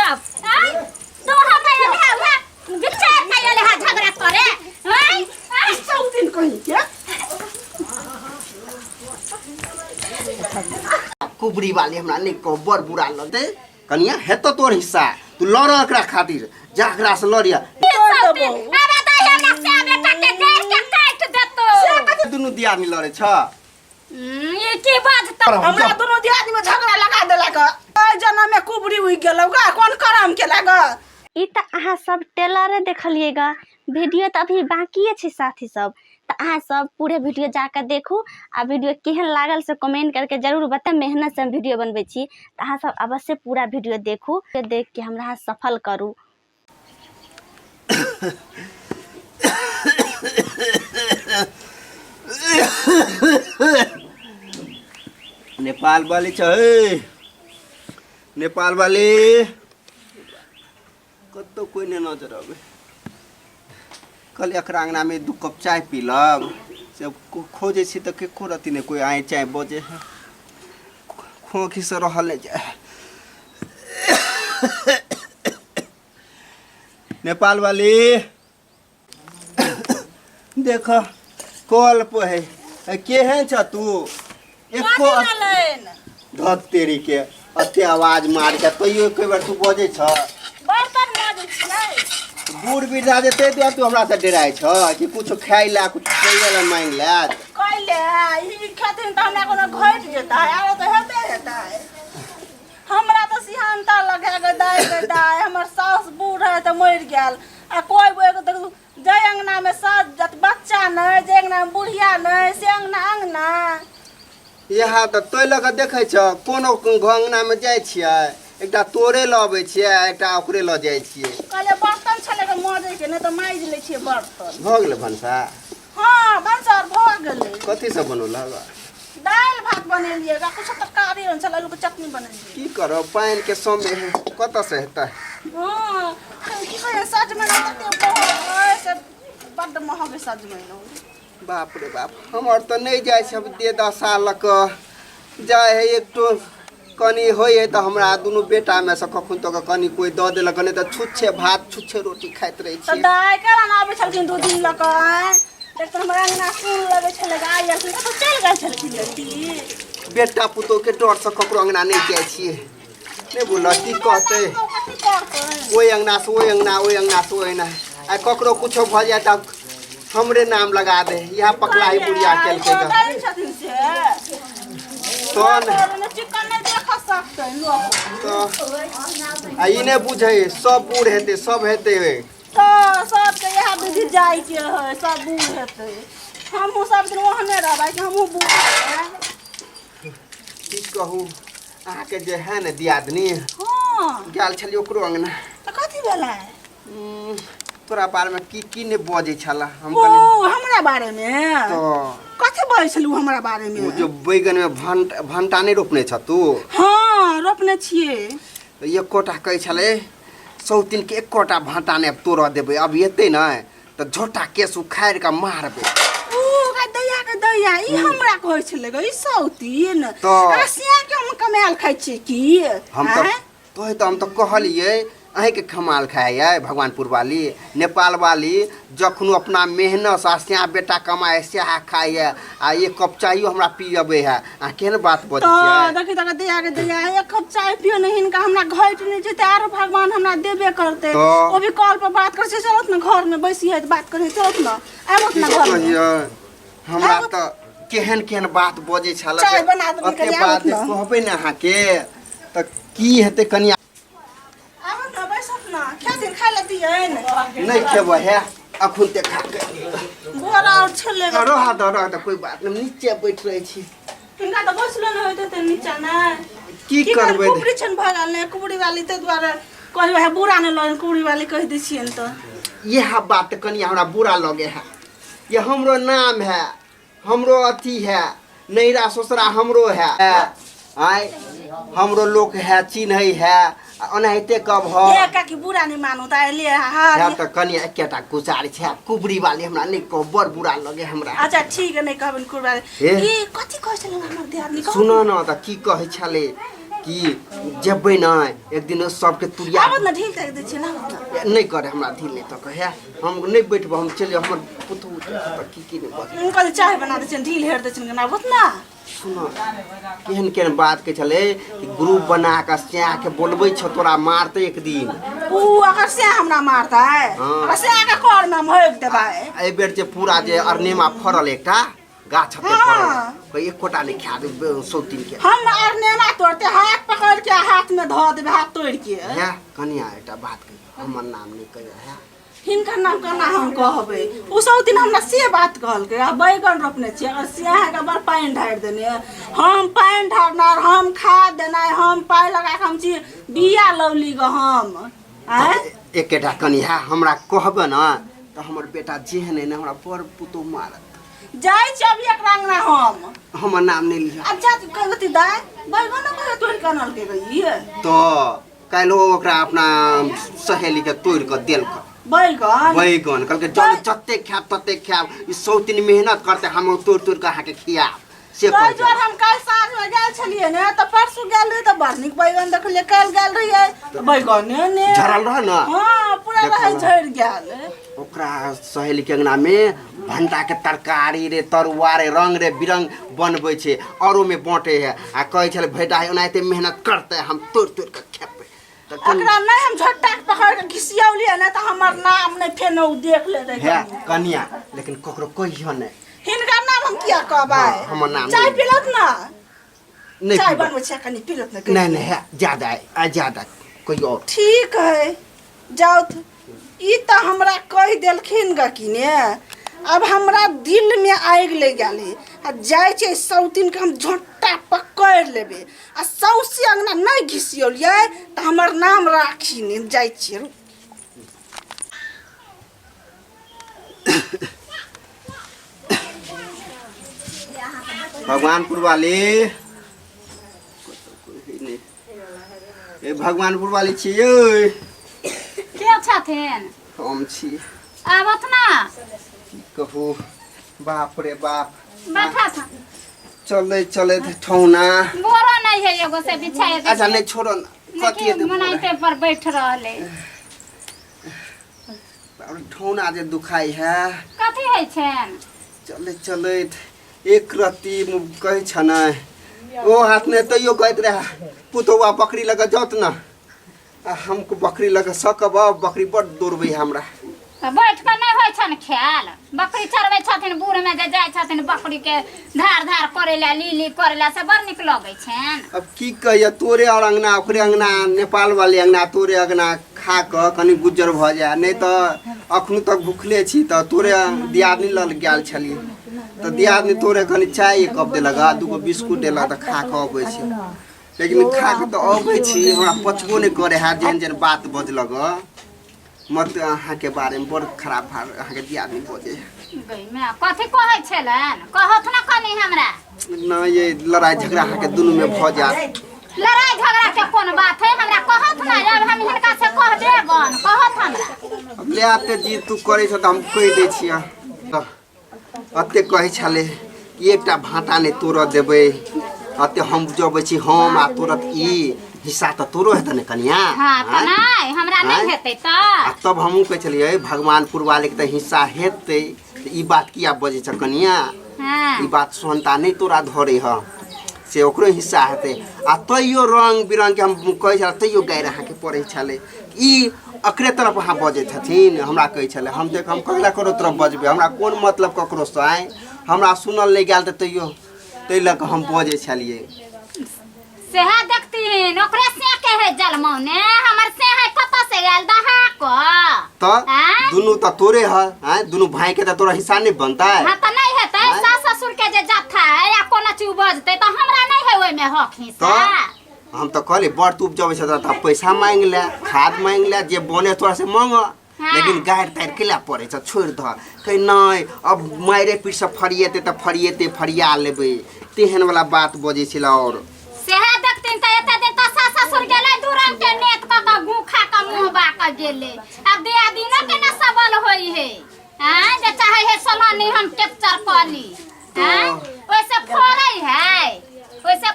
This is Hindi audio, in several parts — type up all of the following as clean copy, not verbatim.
सब हैं तो हमरा ये है विचार कायले हा झगड़ा करे हैं सब दिन कहीं के कुबरी वाली हमरा नहीं को बर बुरा लगते कनिया है तो तोर हिस्सा तू लड़ एकरा खातिर जा एकरा से लड़िया अरे तो हमरा से बेटा के काट देतो दुनु दियानी लड़े छ ये की बात त हमरा दोनों दियादी में झगड़ा लगा देलक ओइ जना में कुबरी हुई गेलौ गा कौन करम केला गा ई त अहाँ सब टेलर देखलिएगा वीडियो त अभी बाकी है साथी सब त अहाँ सब पूरे वीडियो जाकर देखू आ वीडियो केहन लागल से कमेंट करके जरूर बताएं। मेहनत से हम वीडियो बनबै छी त अहाँ सब अवश्य पूरा वीडियो देखू देख के हमरा सफल करू। नेपाल वाली छ नेपाल वाली कतो कोई ने नजर आवे कल एकरा अंगना में 2 कप चाय पीलब से खोजे छी त के कोरती ने कोई आए चाय बजे है खोखी से रहल जाए नेपाल वाली देख कल पे है केहन छ तू एको धत तेरी के अते आवाज मार के तइयो कई बार तू बजे छ बर्तन माजे छी बूढ़ बिरजा जेते दे तू हमरा से डराय छ कि कुछ खाइ ला कुछ खाइ ला मांग ला कइले ई खातिर त हमरा कोनो घट जेता है आरो त हेबे हेता है हमरा त सिहानता लगा के दाय हमर सास बूढ़ है त मर गेल आ कोई एगो जय अंगना में सास जत बच्चा न जय अंगना में बुढ़िया न से अंगना यहाँ त तोय लग देखे छ कोनो अंगना में जाय छियै एकटा तोरे लबे छियै एकटा ओकरे ल जाय छियै कहले बर्तन छले के मजे के न त माइज ले छियै बर्तन भ गेल भनसा हां भनसा भ गेलै कथि से बनल हवा दाल भात बनेलिए कुछ तरकारी हुन्छ आलू के चटनी बनेलिए की करो पानी के समय है कत से हेता हां की कहे सज में कते बहुत से बड महंगे सज में बाप रे बाप हमर त नहीं जाय सब दे 10 साल क जाय है एक तो कनी होय है त हमरा दुनु बेटा में से कखुन तो कनी कोई द देलक नहीं त छुच्छे भात छुच्छे रोटी खाइत रही छी त दाय केना ना आबे छलखिन 2 दिन लक एक त हमरा अंगना सुन लगे छले गाय आयल त चल गेल छलखिन लड़की बेटा पुतो के डर से ककरो अंगना नहीं जाय छी नहीं बोल की कहते ओई अंगना से ओई अंगना ओई अंगना से ओई ना आ ककरो कुछो भ जाय त हमरे नाम लगा दे यहाँ पकड़ा ही बुढ़िया केल के तो चिकन नहीं देख सकते लोग तो आ इने बुझे सब बूढ़ हेते सब हेते तो सब के यहाँ बुद्धि जाय के है सब बूढ़ हेते हमहु सब दिन ओहने रहबै कि हमहु बूढ़ है की कहू आहा के जे है न दियादनी हां गेल छली ओकरो अंगना त कथि भेलै तोरा बारे में की ने बजे छला हम ओ हमरा बारे में तो कथि बजै छलु हमरा बारे में जो बैगन में भंटा नहीं रोपने छ तू हां रोपने छिए एक कोटा कह छले सौतिन के एक कोटा भाटा ने तोड़ देबे अब एते न त झोटा केस उखाड़ के मारबे ओ का दैया ई हमरा कहै छले ग ई सौतिन तो आसिया के हम कमाल खाइ छी की हम तो कहलिए अहे के कमाल खाए भगवानपुर वाली नेपाल वाली जखनु अपना मेहनत से आसिया बेटा कमाए से खाए आ एक कप चाय हमरा पियबे है आ केन बात बजे तो देखि तक दैया एक कप चाय पियो नहीं इनका हमरा घट नहीं जेते आरो भगवान हमरा देबे करते तो ओ भी कॉल पर बात कर से चलत न घर में बैसी है बात करे चलत न आबत न घर में हमरा त केहन बात बजे छला चाय बना दे अते बात कहबे न अहा के त की हेते कनिया आबत न बैसत न खातिर खाइ ल दियन नहीं खेबो है अखुन ते खा के बोरा और छले रह द कोई बात नहीं नीचे बैठ रहे छी इनका तो बसलो न होते त नीचा ना की करबे कुबड़ी छन भगल ने कुबड़ी वाली ते द्वारा कहबे है बुरा न ल कुबड़ी वाली कह दै छियन त यह बात कनिया हमरा बुरा लगे है ये हमरो नाम है हमरो अथी है नैरा ससुरा हमरो है आय हमरो लोग है चिन्ह है अनहते कब हो ये का की बुरा नहीं मानो ता ले हां है त कनिया एकेटा गुजार छै कुबरी वाली हमरा नहीं को बर बुरा लगे हमरा अच्छा ठीक है नहीं कहबन कुबरी ई कथि कहै छले हमर दियादनी सुनो न त की कहै छले कि जेबै ना एक दिन सबके तुरिया आबत ना ढील तक दै छै ना नहीं करे हमरा ढील नहीं तो कहे हम नहीं बैठबो हम चले हमर पुतू की नहीं बात उनका चाय बना दै छै ढील हेर दै छै ना आबत ना सुनो केहन केहन बात के चले कि ग्रुप बना के स्या के बोलबै छ तोरा मारते एक दिन ऊ अगर से हमरा मारता है अगर से के कोर में भोग देबा ए बेर जे पूरा जे अरनेमा फरल एकटा गाछ पे फरल कोई एक कोटा नहीं खा दे सौतीन के हम अरनेमा तोड़ते हाथ पकड़ के हाथ में धो देबे हाथ तोड़ के है कनिया एटा बात के हमर नाम नहीं कहे है हिनका नाम केना हम कहबै उ सब दिन हमरा से बात कहल के बैगन रोपने छी अगर सियाह के बर पानी ढार देने हम पानी ढारनार हम खाद देनाय हम पाई लगा के हम छी बिया लवली ग हम हैं एकेटा कनिया हमरा कहबे ना तो हमर बेटा जेहन है ना हमरा बड़ पुतो मारत जाय छी अब एक रंग ना हमर नाम नहीं लिया अच्छा तू कहती दाय बैगन को तोड़ कनल के गई तो कालो ओकरा अपना सहेली के तोड़ के देल के बैगन कल के जल जत्ते खाब तत्ते खाब ई सौतीन मेहनत करते हम तोड़ तोड़ के हाके खिया से कह जोर हम काल साँझ में गेल छलिए ने त परसु गेल रही त बड़ निक बैगन देखलिए काल गेल रही त बैगन ने झरल रह न हां पूरा रह झड़ गेल ओकरा सहेली के अंगना में भंटा के तरकारी रे तरुआ रे रंग रे बिरंग बनबै छे औरो में बांटे है आ कहै छले भेटा ओनाते मेहनत करते हम तोड़ तोड़ के खेबै ओकरा नहीं हम झट्टा पकड़ के घिसियौलिए ना त हमर नाम नहीं फेनो देख ले रे है कनिया लेकिन ककरो कहियो नहीं हिनका नाम हम किया कहबै हमर नाम चाय पिलत ना नहीं चाय बनबै छै कनी पिलत ना नहीं है ज्यादा है आ ज्यादा कोई और ठीक है जाओ ई त हमरा कह देलखिन ग कि ने अब हमरा दिल में आग ले गेले आ जाय छै सौतीन के हम झोंटा पकड़ लेबे आ सौसी अंगना नहीं घिसियोलिए त हमर नाम राखी ने जाय छै भगवानपुर वाले ए भगवानपुर वाली छियै के छथिन हम छी आबत ना कहू बाप रे बाप बैठा था चले चले ठौना बोरा नहीं है एगो से बिछाए दे अच्छा नहीं छोड़ो ना कथी है मनाइते पर बैठ रहले और ठौना जे दुखाई है कथी है छन चले चले एक रत्ती कहे छ न ओ हाथ ने तैयो कहत रहा पुतौआ बकरी लगा जात ना हमको बकरी लगा सकब बकरी बड़ दौड़बै हमरा बैठ के नहीं होय छन ख्याल बकरी चरबै छथिन बूढ़ में जे जाय छथिन बकरी के धार धार करेला लीली करेला से बड़ निक लगै छन अब की कहिए तोरे और अंगना ओकरे अंगना नेपाल वाले अंगना तोरे अंगना खा के कनी गुजर भ जाए नहीं तो अखनु तक भूखले छी तो तोरे दियादनी लल गेल छलिए तो दियादनी तोरे कनी चाय एक कप देलक दूगो बिस्कुट देलक तो खा के अबै छी लेकिन खा के तो अबै छी हमरा पचबो नहीं करे है जेहन जेहन बात बजलक मत अहाँ के बारे में बड़ खराब अहाँ के दियादनी बजे गई मैं कथी कहै छलन कहत ना कनी हमरा ना ये लड़ाई झगड़ा अहाँ के दुनु में भ जात लड़ाई झगड़ा के कोन बात है हमरा कहत ना अब हम हिनका से कह देबन कहत हमरा अब ले आते जी तू करे छ त हम कह दे छिया अते कहे छले कि एकटा भाटा ने तोड़ देबे अते हम जबै छी हम आ तुरत ई हिस्सा त तोरो हेत ने कनिया हां त नहीं हमरा नहीं हेतै त तब हमहू कह छलिए भगवानपुर वाले के त हिस्सा हेतै ई बात किया बजे छ कनिया हां ई बात सोहनता नहीं तोरा धरे ह से ओकरो हिस्सा हेतै आ तैयो रंग बिरंग के हम कहे छ तैयो गाय रहा के पड़े छले ई अकरे तरफ अहाँ बजे छथिन हमरा कहे छले हम देख हम ककरा करो तरफ बजबे हमरा कोन मतलब ककरो से आए हमरा सुनल नहीं गेल त तैयो तै लक हम बजे छलिए सेहा देखतीन ओकरे से के है जलमौने हमर से है कत से गेल दहा को तो दुनु त तोरे है दुनु भाई के त तोरा हिस्सा नहीं बनता है हां त नहीं हेतै सास ससुर के जे जाथा है या कोना चीज बजतै त हमरा नहीं है ओय में हक हिस्सा हम तो कहले बड़ तू जबै छ त पैसा मांग ले खाद मांग ले जे बने तोरा से मांग लेकिन गाड़ तार के ला पड़े छ छोड़ द कहीं नहीं अब मारे पीठ से फरिएते त फरिएते फरिया लेबे तेहन वाला बात बजे छिला और सेहा देखतीन त एते दिन त सास ससुर गेलै दूरम के नेत क गुखा क मुंह बा क गेलै अब दिया दिनो के न सबल होई है हां जे चाहे है सलानी हम कैप्चर कली हां ओसे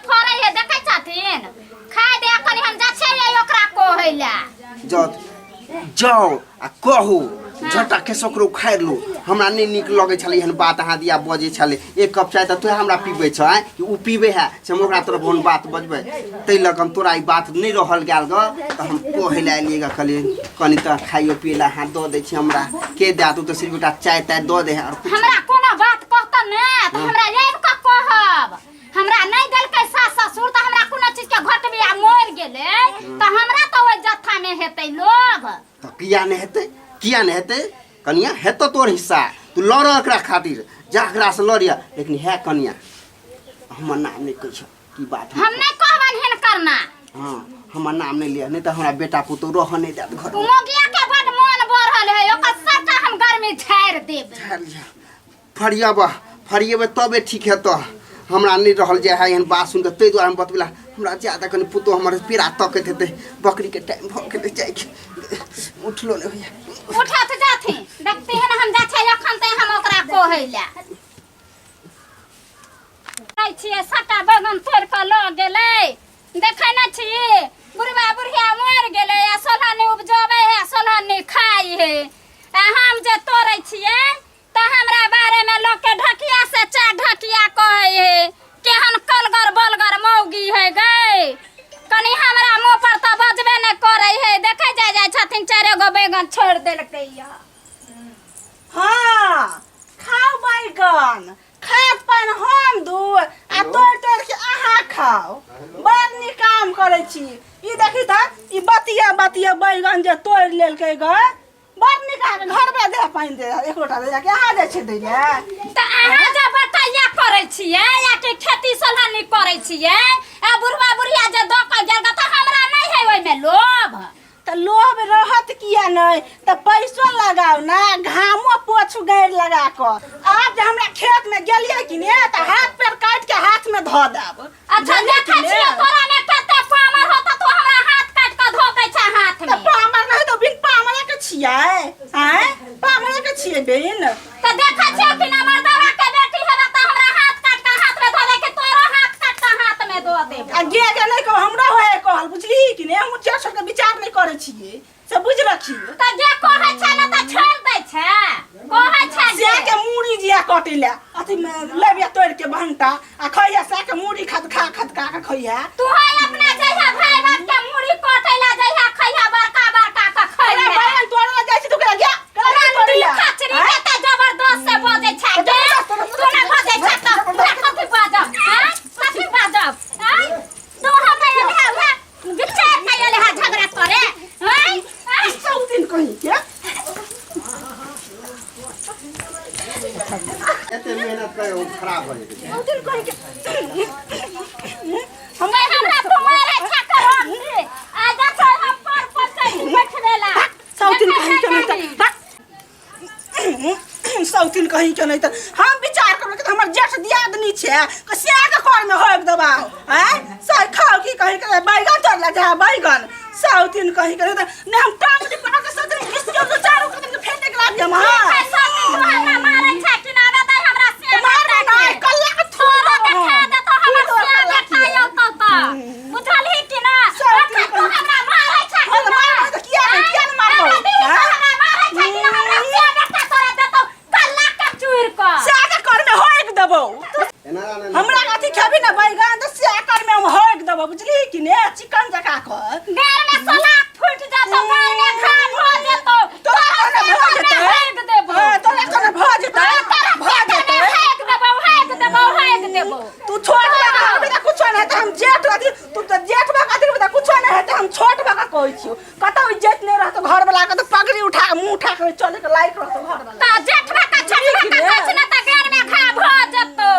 फरै है देखे छथिन खाए दे कनी हम जा छै ओकरा कहैला जाओ आ कहू झटा के सकरो खाइ लू हमरा नहीं निक लगे छले एहन बात अहाँ दिया बजे छले एक कप चाय त तू हमरा पीबे छ कि उ पीबे है से हम ओकरा तरफ ओन बात बजबे तै लगन तोरा ई बात नहीं रहल गेल ग त हम कहैला एलिए ग कली कनी त खाइयो पीला हाथ द दे छी हमरा के दे तू त सिर्फ बेटा चाय ताय द दे हमरा कोनो बात कहत ने त हमरा याद का कहब हमरा नहीं देल के सास ससुर त हमरा कोनो चीज के घट बिया मोर गेले त हमरा त ओइ जत्था में हेतै लोभ त किया नहीं हेतै कनिया हेतो तोर हिस्सा तू लड़ एकरा खातिर जा एकरा से लड़िया लेकिन है कनिया हमर नाम नहीं कह की बात हम नहीं कहबन हेन करना हां हमर नाम नहीं लिया नहीं त हमरा बेटा पुतो रह नहीं देत घर तू मोगिया के बड मन बढ़ल है ओकर सबटा हम घर में झाड़ देब फरियबे तबे ठीक है तो हमरा नहीं रहल जे है एहन बात सुन के तै द्वारा हम बतबिला हमरा ज्यादा कनी पुतो हमर पीरा तकत हेते बकरी के टाइम भ गेले जाय के उठलो नहीं होया उठत जाथि देखते हैं हम जा छै अखन तै हम ओकरा कहैला आई छिए सटा बैगन तोड़ के ल गेलै देखै न छी बुढ़वा बुढ़िया मर गेलै आ सोलहनी उपजबै है सोलहनी खाई है आ हम जे तोड़ै छिए त हमरा बारे में लोग के ढकिया से चा ढकिया कहै है केहन कलगर बलगर मौगी है गई कनी हमरा मुंह पर त बजबे न करै है देखै जाय छथिन 4 गो बैगन छोड़ देलकै या हां खाओ बैगन खात पान हम दू आ तोड़ के आहा खाओ बड़ नी काम करै छी ई देखी त ई बतिया बैगन जे तोड़ लेलकै ग बड़ निका घर में दे पाइन दे एक लोटा दे के आ जाय छै दैया त अहाँ जे बटैया करै छियै या कि खेती सलानी करै छियै आ बुढ़वा बुढ़िया जे द के गेल त हमरा नहीं है ओइ में लोभ त लोभ रहत किया नहीं त पैसो लगाओ ना घामो पोछ गैर लगा क आज जे हमरा खेत में गेलिए कि ने त हाथ पैर काट के हाथ में ध देब अच्छा देखै छियै तोरा में कते पामर होता तो हमरा हाथ काट के धोकै छै हाथ में त पामर नहीं तो बिन पामर के छियै हैं पामर के छियै बिन त देखै छियै कि ना मर्दवा के बेटी है त हमरा हाथ काट के हाथ में धो दे के तोरो हाथ काट के हाथ में दो देब आ गे नहीं को हमरा होए कहल बुझली कि ने हम चार सब के विचार नहीं करे छियै से बुझ रखी त जे कहै छै ना त छोड़ दै छै कहै छै से के मूड़ी जिया कटिला अथी में लेबिया तोड़ के भंटा आ खइया से के मूड़ी खा के खइया तू है अपना जइहा भाई बाप के मुड़ी कटैला जइहा खइहा बड़का बड़का का अरे खइहा बहन तोड़ला जाइ छी तू के गया कला तोड़ला खचरी कते जबरदस्त से बजे छै गे तू ना बजे छै त कथि बाजब हैं कथि बाजब हैं तू हमरा एले विचार के एले हा झगड़ा करे हैं सब दिन कहि के एते मेहनत करे वो खराब हो जेते सब दिन कहि के हमरा तुम्हारे छकर आ जा तो हम पर कहीं बैठवेला सौतिन कहीं के नहीं त सौतिन कहीं के नहीं त हम विचार करब कि हमर जेठ दियादनी छै के साग कर में होब दबाओ हैं साग खाओ की कहीं के बैगन तोड़ला जा बैगन सौतिन कहीं के नहीं त ने हम टांग दे पड़ा के सदन किस जो चारों के फेंक के लाग हम हां हमरा मारै छै कि ना बता हमरा से मारे नहीं कल्ला के छोरा के खा दे तो हमर से खायो त बुझलही कि ना तू हमरा मारै छै हम मारे त किया न मारबो हमरा मारै छै कि हमरा से बेटा तोरा देतो कल्ला के चूर क साग कर में होइक दबो हमरा अथी खेबी ना बैगन त साग कर में हम होइक दबो बुझली कि ने चिकन जका क गार में सलाद फूट जातो गार में खान हो जेतो तोरा कने भ जेतै हेक देबो हां तोरा कने भ जेतै हेक देबो तू छोट बका हम त कुछ नहीं त हम जेठ अथी तू त जेठ बका अथी त कुछ नहीं है त हम छोट बका कहै छियो कतौ इज्जत नहीं रहतो घर वाला के त पगड़ी उठा के मुंह उठा के चले के लायक रहतो घर वाला ता जेठवा का छठवा का न त गार में खा भ जेतो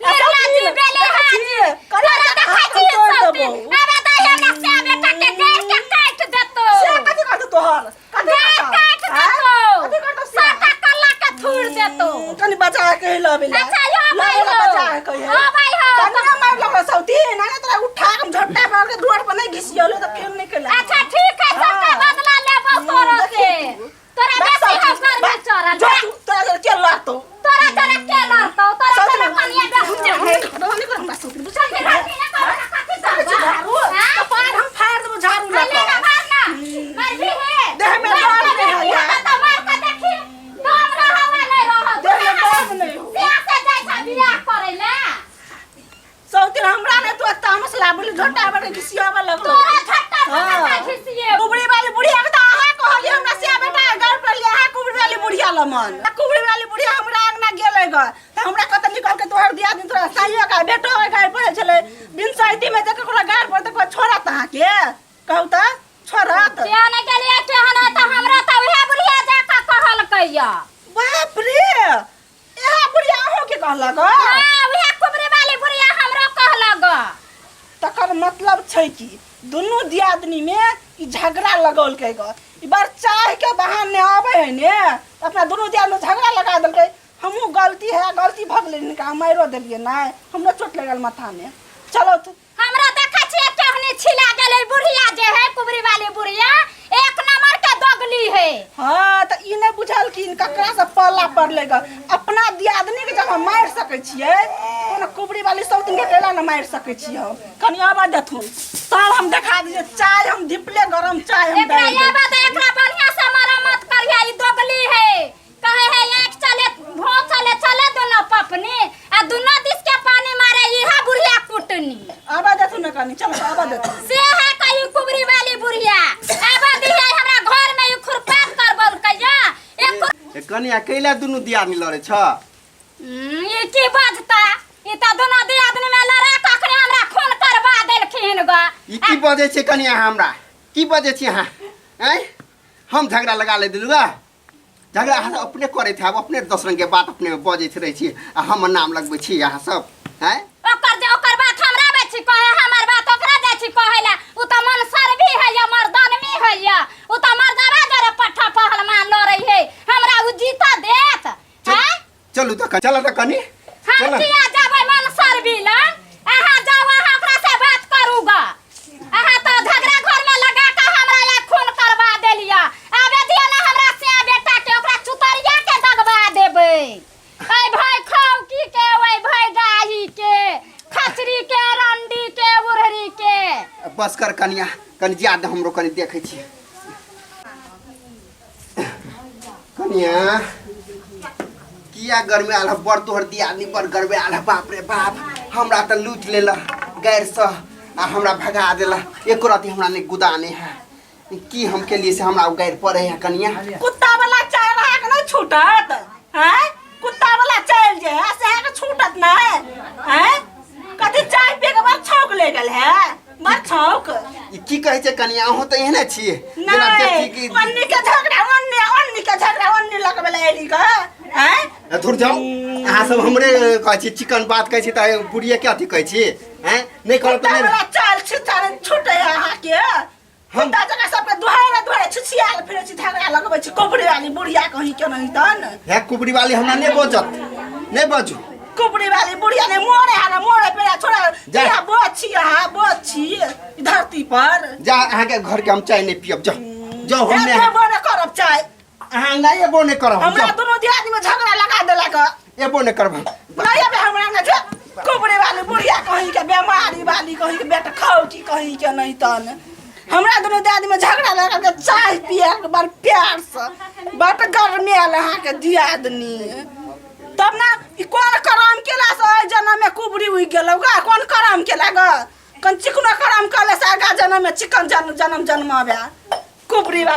निर्लाजी बेले हाजी करे देखा छी सब दिन अबे त हमरा से बेटा के गार के काट देतो से कथि करतो तोहर कथि काट देतो कथि करतो साटा कल्ला के थूर देतो कनी बचा के लबेला अच्छा यो भाई हो बचा के कहियो हां भाई हो कन्या मार लगा सौती ना तोरा उठा के झट्टा मार के रोड पर नहीं घिसियोले त फिर नहीं केला अच्छा ठीक है सबका बदला लेबो तोरा से तोरा बेसी हम घर में चरल जो तोरा के लड़तो तोरा जरा के लड़तो तोरा से कनिया बेस जाए नहीं कर बस बुझल के राखी ना करो कथि कर हां के खिसियावा लगलो तोरा झट्टा पकड़ खिसिए कुबड़ी वाली बुढ़िया के तो आहा कहली हमरा से बेटा घर पर लिया है कुबड़ी वाली बुढ़िया लमन कुबड़ी वाली बुढ़िया हमरा आंगना गेलै ग त हमरा कत निकल के तोहर दिया दिन तोरा साइयो का बेटो घर पर चले बिन साइती में जकर कोला घर पर त को छोरा तहा के कहू त छोरत जाने के लिए ठहना त हमरा त उहे बुढ़िया जाका कहल कहिया बाप रे एहा बुढ़िया हो के कहला ग हां उहे कुबरी वाली बुढ़िया हमरो कहला ग तकर मतलब छै कि दुनू दियादनी में ई झगड़ा लगौल के ग ई बार चाह के बहाने आवे है ने अपना दुनू दियादनी झगड़ा लगा देलकै हमहू गलती है गलती भगले निका मारो देलिए ना हमरो चोट लगल माथा में चलो तू हमरा देखा छिए केहनी छिला गेलै बुढ़िया जे है कुबरी वाली बुढ़िया एक नंबर के दोगली है हां त ई नै बुझल कि ककरा से पल्ला पड़लेगा अपना दियादनी के जब हम मार सकै छिए कोनो कुबरी वाली सब दिन के केला न मार सकै छिए हम कनी आवाज दथुन तब हम देखा दिए चाय हम धिपले गरम चाय हम एकरा ये बात एकरा बढ़िया से मरम्मत करिया ई दोगली है कहे है एक चले भो चले दोनों पपनी आ दोनों दिस के पानी मारे इहा बुढ़िया कुटनी आवाज दथुन न कनी चल आवाज दथुन से है कहीं कुबरी वाली बुढ़िया आवाज दी है हमरा घर में ई खुरपात करबल कहिया एक कनी अकेला दुनू दियादनी लड़े छ ई की बजता ई त दोनों दियादनी में लड़ा कखने हमरा खून करवा देलखिन ग ई की बजे छै कनी हमरा की बजे छी अहाँ हैं हम झगड़ा लगा ले दिलु झगड़ा अहाँ अपने करे थे अपने दस रंग के बात अपने बजे रहे छी आ हमर नाम लगबै छी अहाँ सब हैं ओकर बात हमरा बेची कहे हमर बात ओकरा जाची कहेला उ त मन सरबी है या मर्दानमी है या उ त मर्दावा जरे पट्ठा पहलमान ल रही है हमरा उ जीता देत हैं चलू त चल त कनी हम किया जाबै मन सरबी लन अहाँ जाओ अहाँ ओकरा से बात करूगा अहाँ तो झगड़ा घर में लगा के हमरा या खून करवा देलिया आबे दिया ना हमरा से बेटा के ओकरा चुतरिया के दगवा देबै ए भाई खौकी के ओए भाई गाही के खचरी के रंडी के उरहरी के बस कर कनिया कनी ज्यादा हमरो कनी देखै छी कनिया किया घर में आला बड़ तोहर दियादनी पर घर में आला बाप रे बाप हमरा त लूट लेला गैर से आ हमरा भगा देला एको राती हमरा ने गुदाने है की हम के लिए से हमरा गैर पड़े है कनिया कुत्ता वाला चाय रहा के न छूटत हैं कुत्ता वाला चल जे है से के छूटत ना हैं कथि चाय पे के बाद छौक ले गेल है मत छौक ई की कहै छै कनिया अहो त एहने छी नहीं अन्नी के झगड़ा अन्नी लगबले एली का हैं धुर जाओ अहाँ सब हमरे कहै छी चिकन बात कहै छी त बुढ़िया के अथी कहै छी हैं नहीं करब त वाला चाल छितारे छूटे अहाँ के हम ता जगह सब के दुहारे छिछियाल फिरे छी झगड़ा लगबै छी कोबरी वाली बुढ़िया कहि के नहीं तन है कुबड़ी वाली हमरा ने बजत ने बजू कुबड़ी वाली बुढ़िया ने मोरे पे छोड़ा जा बोछी धरती पर जा अहाँ के घर के हम चाय नहीं पियब जा जाओ हमने एबो न करब चाय अहाँ नहीं एबो नहीं करब हमरा दोनों दियादनी में झगड़ा लगा देला का एबो नहीं करब नहीं अबे हमरा न छ कुबड़ी वाली बुढ़िया कहि के बीमारी वाली कहि के बेटा खौटी कहि के नहीं तन हमरा दोनों दियादनी में झगड़ा लगा के चाय पिया के बार प्यार से बट गरमेल अहाँ के दियादनी तब ना ई कोन करम केला से जन्म में कुबड़ी उइ गेलौ गा कोन करम केला ग कन चिकना करम कले से आगा जन्म में चिकन जन्म जन्माबे कुबड़ी वाली